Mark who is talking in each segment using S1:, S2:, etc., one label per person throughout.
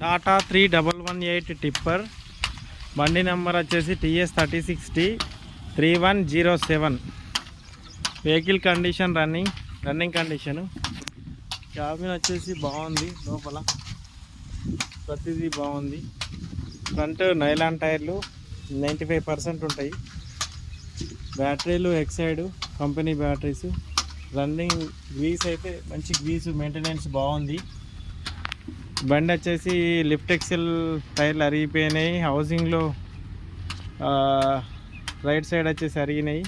S1: Tata 3118 tipper, బండి number వచ్చేసి TS 3060 3107. Vehicle condition running condition. Cabin వచ్చేసి బాగుంది, లోపల ప్రతిదీ బాగుంది. ఫ్రంట్ నైలాన్ టైర్లు 95% ఉంటాయి. బ్యాటరీలు Exide company batteries. Running grease అయితే మంచి గ్రీస్ మెయింటెనెన్స్ బాగుంది. బండి వచ్చేసి లిఫ్ట్ ఎక్సెల్ టైర్లు అరిగిపోయినాయి. హౌసింగ్లో రైట్ సైడ్ వచ్చేసి అరిగినాయి.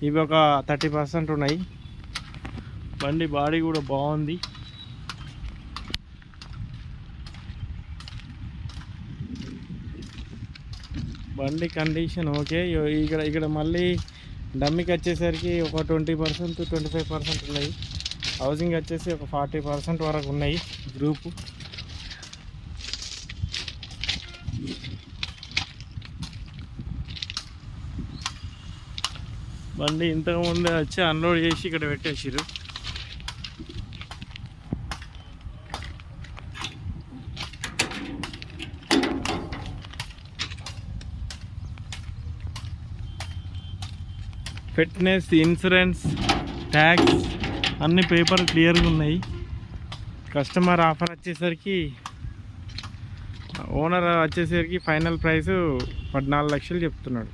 S1: ఇవి ఒక 30% ఉన్నాయి. బండి బాడీ కూడా బాగుంది. బండి కండిషన్ ఓకే. ఇక్కడ మళ్ళీ డమ్మికి వచ్చేసరికి ఒక 20% 25% ఉన్నాయి. హౌసింగ్ వచ్చేసి ఒక 40% వరకు ఉన్నాయి గ్రూపు. బండి ఇంతకుముందే వచ్చి అన్లోడ్ చేసి ఇక్కడ పెట్టేసారు. ఫిట్నెస్, ఇన్సూరెన్స్, ట్యాక్స్ అన్ని పేపర్ క్లియర్గా ఉన్నాయి. కస్టమర్ ఆఫర్ వచ్చేసరికి ఓనర్ వచ్చేసరికి ఫైనల్ ప్రైస్ 14 లక్షలు చెప్తున్నాడు.